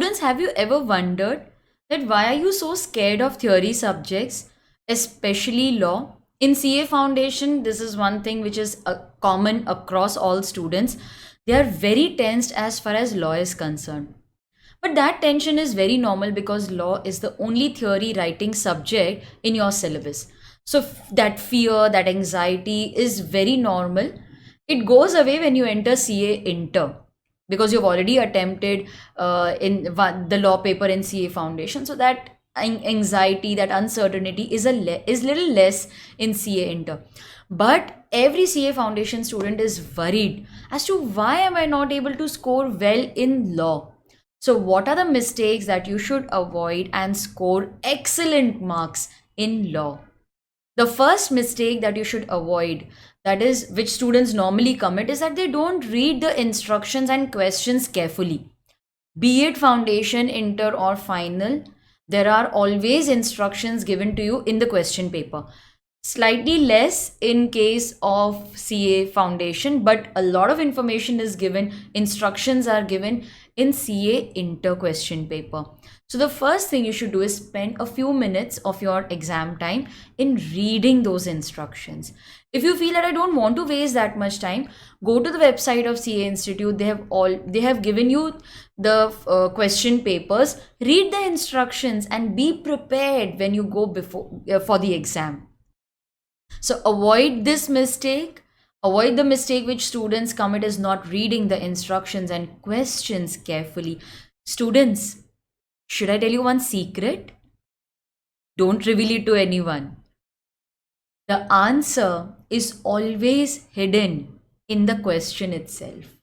Students, have you ever wondered that why are you so scared of theory subjects, especially law? In CA Foundation, this is one thing which is common across all students. They are very tensed as far as law is concerned. But that tension is very normal because law is the only theory writing subject in your syllabus. So that fear, that anxiety is very normal. It goes away when you enter CA Inter because you've already attempted the law paper in CA Foundation. So that anxiety, that uncertainty is little less in CA Inter. But every CA Foundation student is worried as to why am I not able to score well in law. So, what are the mistakes that you should avoid and score excellent marks in law? The first mistake that you should avoid, that is, which students normally commit, is that they don't read the instructions and questions carefully. Be it foundation, inter, or final, there are always instructions given to you in the question paper. Slightly less in case of CA foundation, but a lot of information is given, instructions are given in CA inter question paper. So the first thing you should do is spend a few minutes of your exam time in reading those instructions. If you feel that I don't want to waste that much time, go to the website of CA Institute. They have given you the question papers. Read the instructions and be prepared when you go before for the exam. So avoid this mistake. Avoid the mistake which students commit is not reading the instructions and questions carefully. Students, should I tell you one secret? Don't reveal it to anyone. The answer is always hidden in the question itself.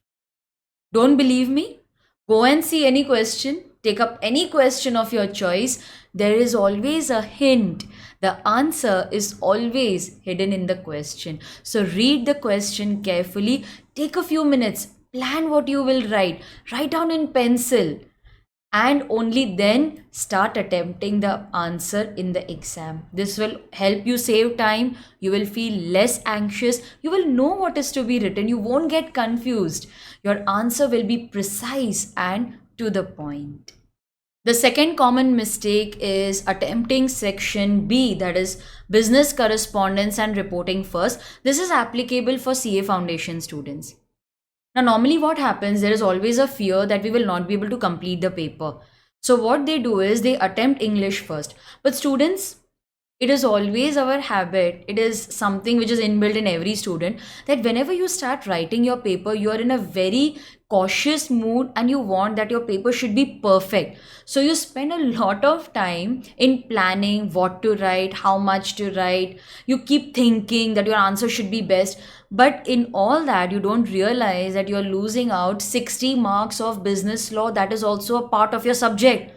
Don't believe me? Go and see any question, take up any question of your choice. There is always a hint. The answer is always hidden in the question. So read the question carefully, take a few minutes, plan what you will write, write down in pencil, and only then start attempting the answer in the exam. This will help you save time. You will feel less anxious. You will know what is to be written. You won't get confused. Your answer will be precise and to the point. The second common mistake is attempting section B, that is business correspondence and reporting first. This is applicable for CA foundation students. Now, normally what happens, there is always a fear that we will not be able to complete the paper. So what they do is they attempt English first. But students, it is always our habit, it is something which is inbuilt in every student, that whenever you start writing your paper, you are in a very cautious mood and you want that your paper should be perfect. So you spend a lot of time in planning what to write, how much to write. You keep thinking that your answer should be best. But in all that, you don't realize that you're losing out 60 marks of business law that is also a part of your subject.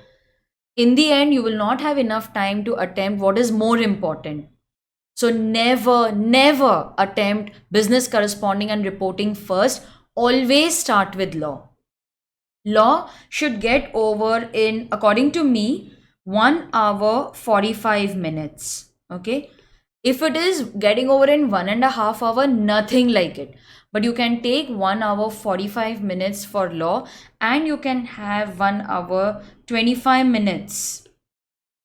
In the end, you will not have enough time to attempt what is more important. So never attempt business corresponding and reporting first. Always start with law. Law should get over in, according to me, 1 hour 45 minutes. Okay. If it is getting over in 1.5 hours, nothing like it. But you can take 1 hour 45 minutes for law, and you can have 1 hour 25 minutes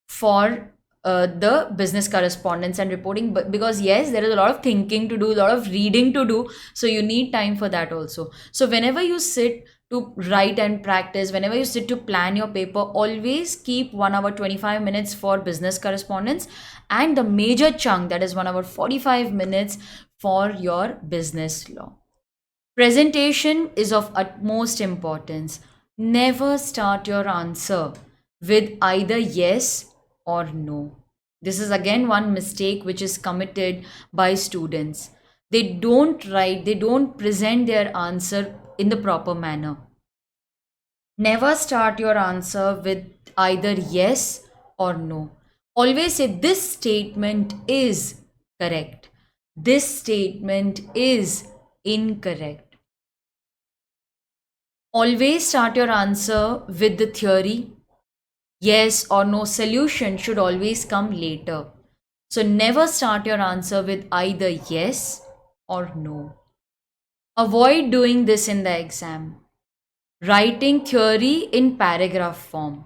for the business correspondence and reporting. But because yes, there is a lot of thinking to do, a lot of reading to do, so you need time for that also. So whenever you sit to write and practice, whenever you sit to plan your paper, always keep 1 hour 25 minutes for business correspondence and the major chunk, that is 1 hour 45 minutes, for your business law. Presentation is of utmost importance. Never start your answer with either yes or no. This is again one mistake which is committed by students. They don't write, they don't present their answer in the proper manner. Never start your answer with either yes or no. Always say this statement is correct. This statement is incorrect. Always start your answer with the theory. Yes or no solution should always come later. So never start your answer with either yes or no. Avoid doing this in the exam. Writing theory in paragraph form.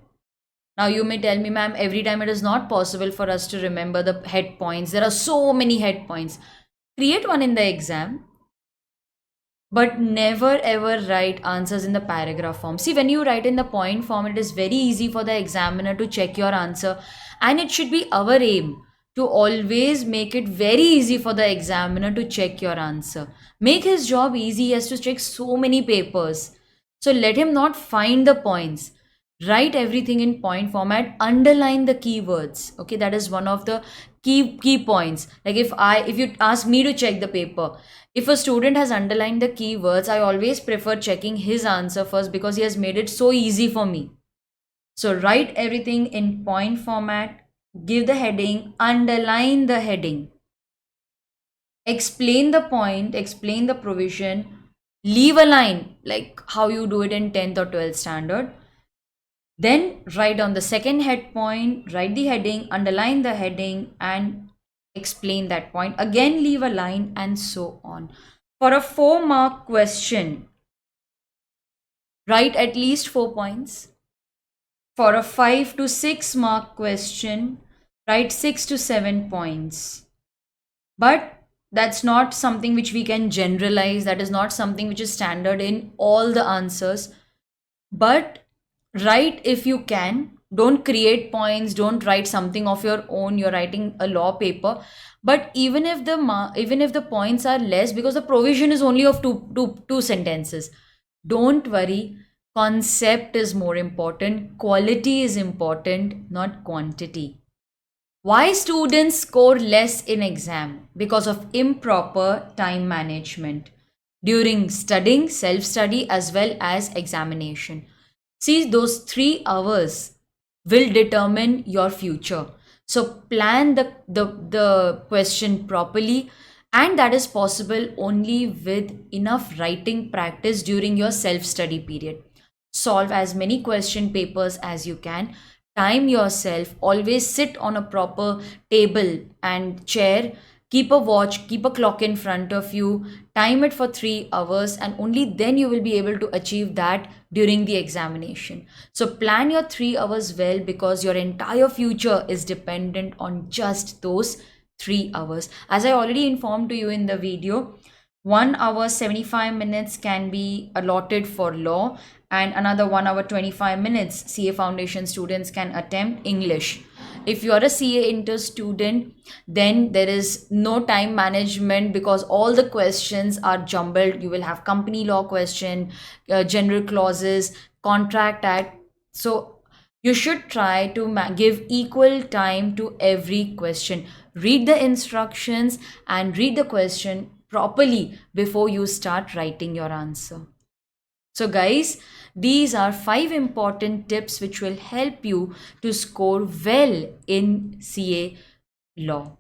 Now, you may tell me, ma'am, every time it is not possible for us to remember the head points. There are so many head points. Create one in the exam, but never ever write answers in the paragraph form. See, when you write in the point form, it is very easy for the examiner to check your answer, and it should be our aim to always make it very easy for the examiner to check your answer. Make his job easy. He has to check so many papers. So let him not find the points. Write everything in point format, underline the keywords. Okay, that is one of the key points. Like if you ask me to check the paper, if a student has underlined the keywords, I always prefer checking his answer first because he has made it so easy for me. So write everything in point format, give the heading, underline the heading, explain the point, explain the provision, leave a line like how you do it in 10th or 12th standard. Then write on the second head point, write the heading, underline the heading, and explain that point. Again, leave a line, and so on. For a 4-mark question, write at least 4 points. For a 5 to 6-mark question, write 6 to 7 points. But that's not something which we can generalize. That is not something which is standard in all the answers. But write if you can. Don't create points, don't write something of your own. You're writing a law paper. But even if the points are less, because the provision is only of two sentences, don't worry. Concept is more important, quality is important, not quantity. Why students score less in exam? Because of improper time management during studying, self study, as well as examination. See, those 3 hours will determine your future. So plan the question properly, and that is possible only with enough writing practice during your self study period. Solve as many question papers as you can. Time yourself. Always sit on a proper table and chair. Keep a watch, keep a clock in front of you. Time it for 3 hours, and only then you will be able to achieve that during the examination. So plan your 3 hours well, because your entire future is dependent on just those 3 hours. As I already informed to you in the video, 1 hour 75 minutes can be allotted for law, and another 1 hour 25 minutes CA foundation students can attempt English. If you are a CA inter student, then there is no time management because all the questions are jumbled. You will have company law question, general clauses, contract act. So you should try to give equal time to every question. Read the instructions and read the question properly before you start writing your answer. So, guys, these are 5 important tips which will help you to score well in CA law.